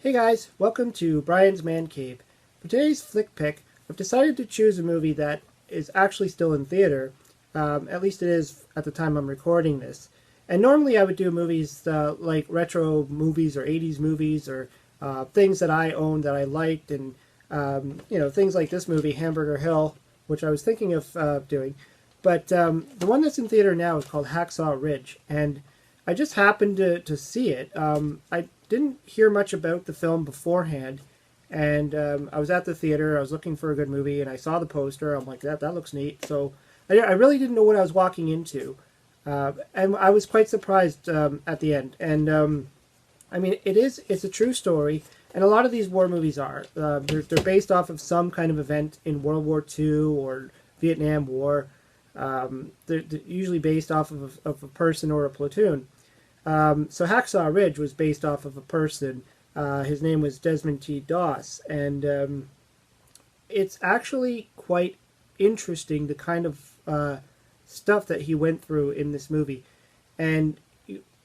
Hey guys, welcome to Brian's Man Cave. For today's flick pick, I've decided to choose a movie that is actually still in theater. At least it is at the time I'm recording this. And normally I would do movies like retro movies or 80s movies or things that I owned that I liked and things like this movie, Hamburger Hill, which I was thinking of doing. But the one that's in theater now is called Hacksaw Ridge, and I just happened to see it. I didn't hear much about the film beforehand, and I was at the theater. I was looking for a good movie, and I saw the poster. I'm like, that looks neat. So I really didn't know what I was walking into, and I was quite surprised at the end. And I mean, it's a true story, and a lot of these war movies are. They're based off of some kind of event in World War II or Vietnam War. They're usually based off of a person or a platoon. So Hacksaw Ridge was based off of a person. His name was Desmond T. Doss, and it's actually quite interesting the kind of stuff that he went through in this movie. And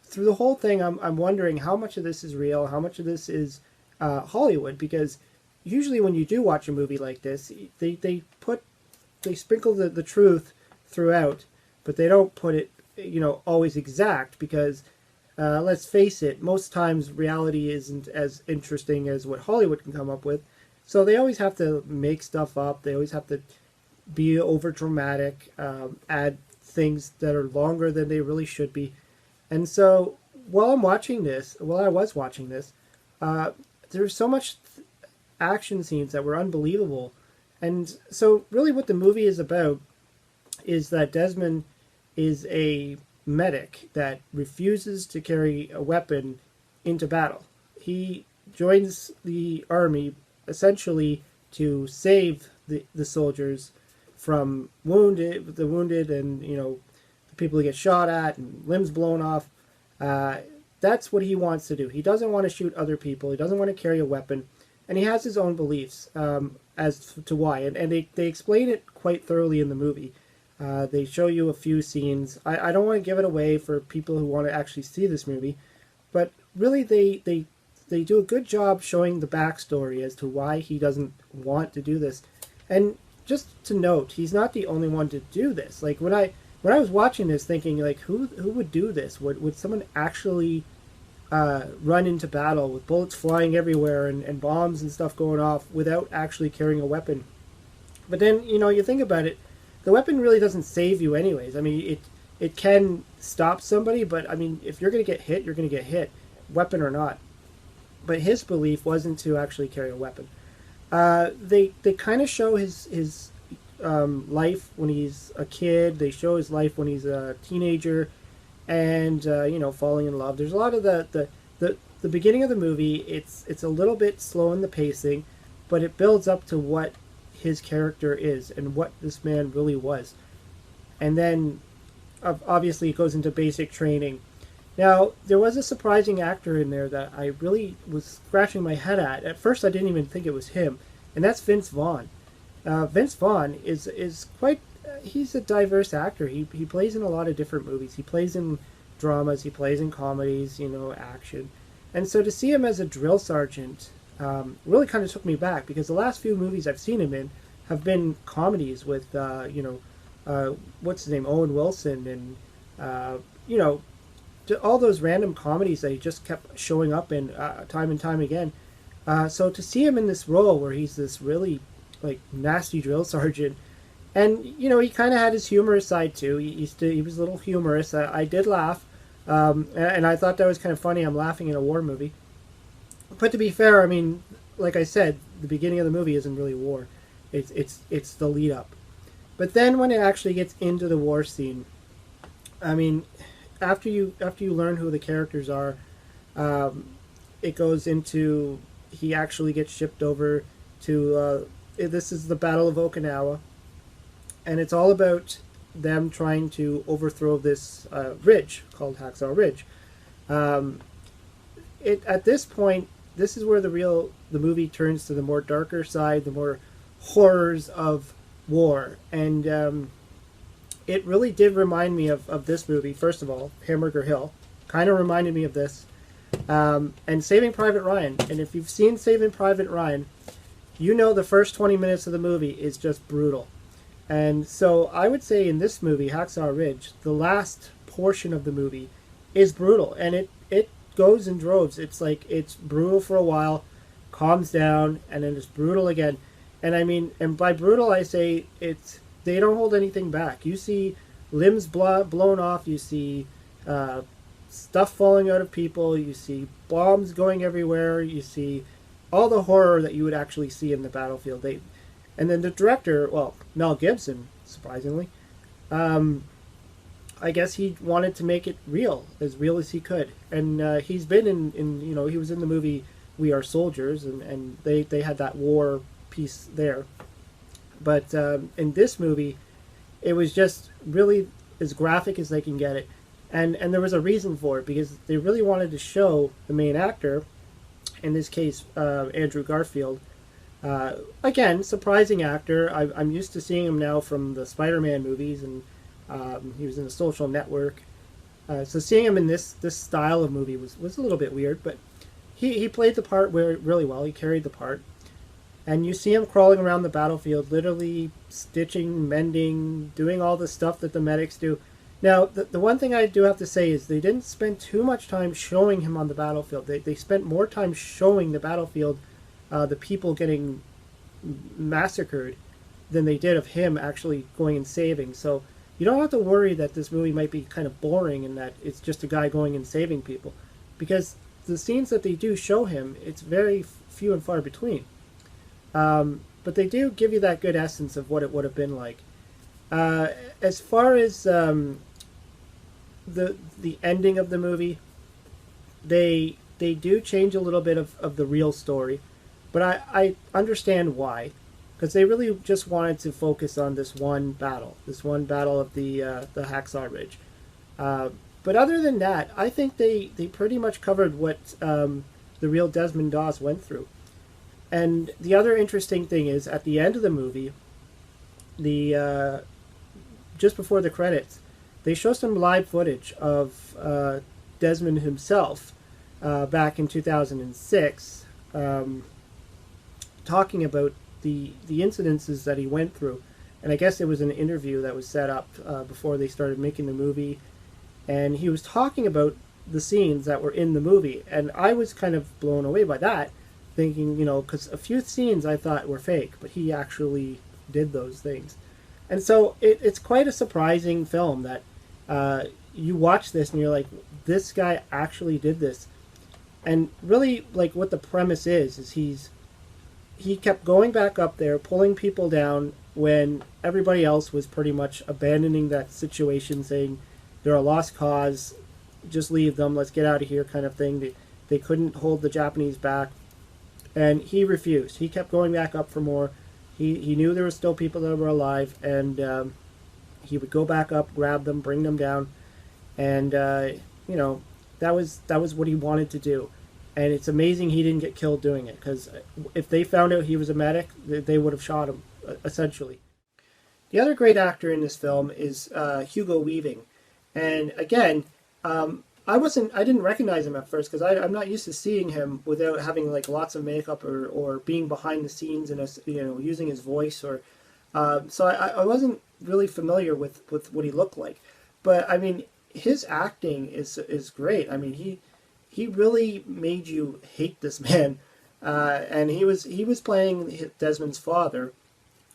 through the whole thing, I'm wondering how much of this is real, how much of this is Hollywood, because usually when you do watch a movie like this, they sprinkle the truth throughout, but they don't put it, always exact, because let's face it, most times reality isn't as interesting as what Hollywood can come up with. So they always have to make stuff up. They always have to be over dramatic, add things that are longer than they really should be. And so while I was watching this, there's so much action scenes that were unbelievable. And so really what the movie is about is that Desmond is a medic that refuses to carry a weapon into battle. He joins the army essentially to save the soldiers from the wounded and the people who get shot at and limbs blown off. That's what he wants to do. He doesn't want to shoot other people. He doesn't want to carry a weapon, and he has his own beliefs as to why. And they explain it quite thoroughly in the movie. They show you a few scenes. I don't want to give it away for people who want to actually see this movie, but really they do a good job showing the backstory as to why he doesn't want to do this. And just to note, he's not the only one to do this. Like when I was watching this, thinking like, who would do this? Would someone actually run into battle with bullets flying everywhere and bombs and stuff going off without actually carrying a weapon? But then you think about it. The weapon really doesn't save you anyways. I mean, it can stop somebody, but I mean, if you're going to get hit, you're going to get hit, weapon or not. But his belief wasn't to actually carry a weapon. They kind of show his life when he's a kid. They show his life when he's a teenager, and falling in love. There's a lot of the beginning of the movie. It's a little bit slow in the pacing, but it builds up to what his character is and what this man really was. And then obviously it goes into basic training. Now, there was a surprising actor in there that I really was scratching my head at. At first I didn't even think it was him, and that's Vince Vaughn. Vince Vaughn is quite he's a diverse actor. He plays in a lot of different movies. He plays in dramas, he plays in comedies, action. And so to see him as a drill sergeant really kind of took me back, because the last few movies I've seen him in have been comedies with, what's his name, Owen Wilson, and, all those random comedies that he just kept showing up in time and time again. So to see him in this role where he's this really, nasty drill sergeant, and, he kind of had his humorous side too. He was a little humorous. I did laugh, and I thought that was kind of funny. I'm laughing in a war movie. But to be fair, I mean, like I said, the beginning of the movie isn't really war. It's the lead up. But then when it actually gets into the war scene, I mean, after you learn who the characters are, it goes into he actually gets shipped over to this is the Battle of Okinawa, and it's all about them trying to overthrow this ridge called Hacksaw Ridge. At this point, this is where the movie turns to the more darker side, the more horrors of war. And it really did remind me of this movie. First of all, Hamburger Hill kind of reminded me of this. And Saving Private Ryan. And if you've seen Saving Private Ryan, you know the first 20 minutes of the movie is just brutal. And so I would say in this movie, Hacksaw Ridge, the last portion of the movie is brutal. And it goes in droves. It's like it's brutal for a while, calms down, and then it's brutal again. And I mean, and by brutal I say they don't hold anything back. You see limbs blown off, you see stuff falling out of people, you see bombs going everywhere, you see all the horror that you would actually see in the battlefield. And then the director, well, Mel Gibson, surprisingly, I guess he wanted to make it as real as he could. And he's been in he was in the movie We Are Soldiers, and they had that war piece there. But in this movie, it was just really as graphic as they can get it. And there was a reason for it, because they really wanted to show the main actor, in this case Andrew Garfield. Again, surprising actor. I'm used to seeing him now from the Spider-Man movies, and he was in The Social Network. So seeing him in this style of movie was a little bit weird, but he played the part really well. He carried the part. And you see him crawling around the battlefield, literally stitching, mending, doing all the stuff that the medics do. Now, the one thing I do have to say is they didn't spend too much time showing him on the battlefield. They spent more time showing the battlefield, the people getting massacred, than they did of him actually going and saving. So you don't have to worry that this movie might be kind of boring and that it's just a guy going and saving people. Because the scenes that they do show him, it's very few and far between. But they do give you that good essence of what it would have been like. As far as the ending of the movie, they do change a little bit of the real story, but I understand why, because they really just wanted to focus on this one battle of the Hacksaw Ridge. But other than that, I think they pretty much covered what the real Desmond Doss went through. And the other interesting thing is, at the end of the movie, just before the credits, they show some live footage of Desmond himself back in 2006, talking about the incidences that he went through. And I guess it was an interview that was set up before they started making the movie. And he was talking about the scenes that were in the movie. And I was kind of blown away by that, thinking, because a few scenes I thought were fake, but he actually did those things. And so it's quite a surprising film that you watch this and you're like, this guy actually did this. And really, like, what the premise is he kept going back up there, pulling people down when everybody else was pretty much abandoning that situation, saying they're a lost cause, just leave them, let's get out of here kind of thing. They couldn't hold the Japanese back. And he refused. He kept going back up for more. He knew there were still people that were alive, and he would go back up, grab them, bring them down, and that was what he wanted to do. And it's amazing he didn't get killed doing it, because if they found out he was a medic, they would have shot him, essentially. The other great actor in this film is Hugo Weaving, and again, I didn't recognize him at first, because I'm not used to seeing him without having like lots of makeup or being behind the scenes and using his voice so I wasn't really familiar with what he looked like. But I mean, his acting is great. I mean, he really made you hate this man, and he was playing Desmond's father,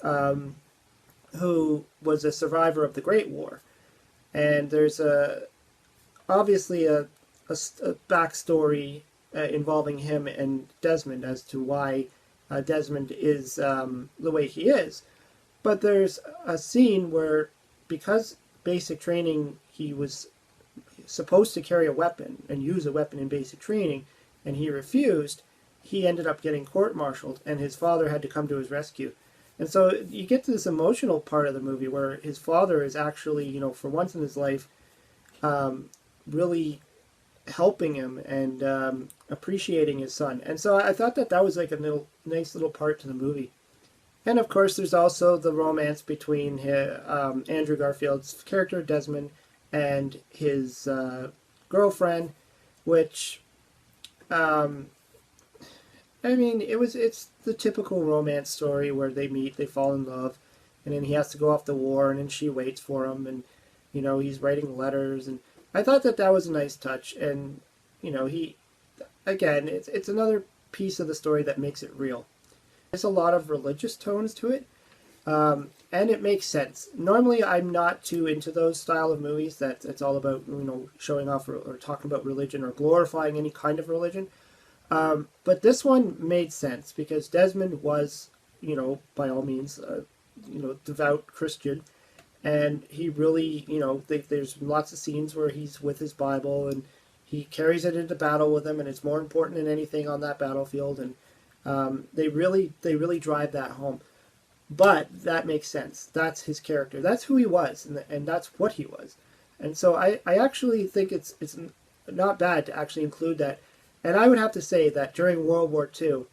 who was a survivor of the Great War, and there's obviously a backstory involving him and Desmond as to why Desmond is the way he is. But there's a scene where, because basic training, he was supposed to carry a weapon and use a weapon in basic training, and he refused. He ended up getting court-martialed, and his father had to come to his rescue. And so you get to this emotional part of the movie where his father is actually, for once in his life, really helping him and appreciating his son. And so I thought that was like a nice little part to the movie. And of course, there's also the romance between Andrew Garfield's character Desmond and his girlfriend, which I mean, it's the typical romance story where they meet, they fall in love, and then he has to go off to war, and then she waits for him, and he's writing letters, and I thought that that was a nice touch, and he again, it's another piece of the story that makes it real. There's a lot of religious tones to it, and it makes sense. Normally, I'm not too into those style of movies that it's all about showing off or talking about religion or glorifying any kind of religion. But this one made sense because Desmond was, by all means, devout Christian, and he really, there's lots of scenes where he's with his Bible and he carries it into battle with him, and it's more important than anything on that battlefield, and they really drive that home. But that makes sense. That's his character. That's who he was, and that's what he was. And so I actually think it's not bad to actually include that. And I would have to say that during World War II,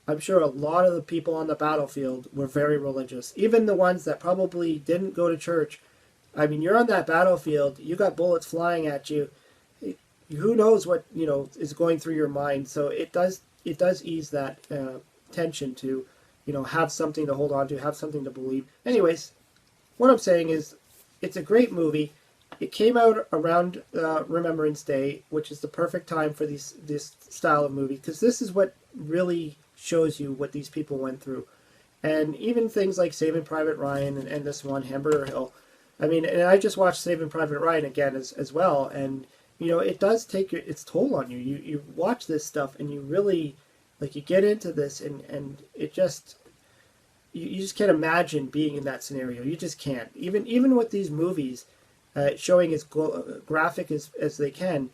I'm sure a lot of the people on the battlefield were very religious. Even the ones that probably didn't go to church. I mean, you're on that battlefield. You got bullets flying at you. Who knows what is going through your mind? So it does ease that tension to have something to hold on to, have something to believe. Anyways, what I'm saying is, it's a great movie. It came out around Remembrance Day, which is the perfect time for this style of movie, because this is what really shows you what these people went through. And even things like Saving Private Ryan and this one, Hamburger Hill. I mean, and I just watched Saving Private Ryan again as well, and it does take its toll on you. You watch this stuff, and you really, you get into this, and it just, you just can't imagine being in that scenario. You just can't. Even with these movies, showing as graphic as they can,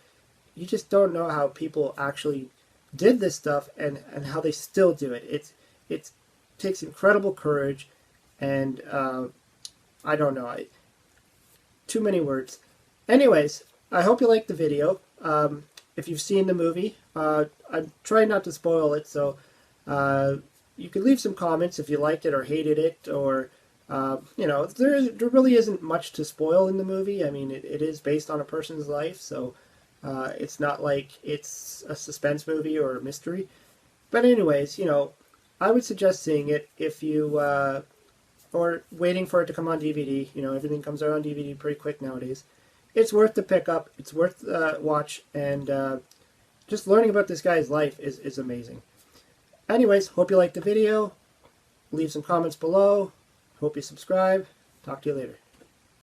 you just don't know how people actually did this stuff and how they still do it. It takes incredible courage, and I don't know. Too many words. Anyways, I hope you liked the video. If you've seen the movie, I'm trying not to spoil it, so you can leave some comments if you liked it or hated it, or there really isn't much to spoil in the movie. I mean, it is based on a person's life, so it's not like it's a suspense movie or a mystery. But anyways, I would suggest seeing it if you, or waiting for it to come on DVD. Everything comes out on DVD pretty quick nowadays. It's worth the pick up. It's worth watch, and just learning about this guy's life is amazing. Anyways, hope you liked the video. Leave some comments below. Hope you subscribe. Talk to you later.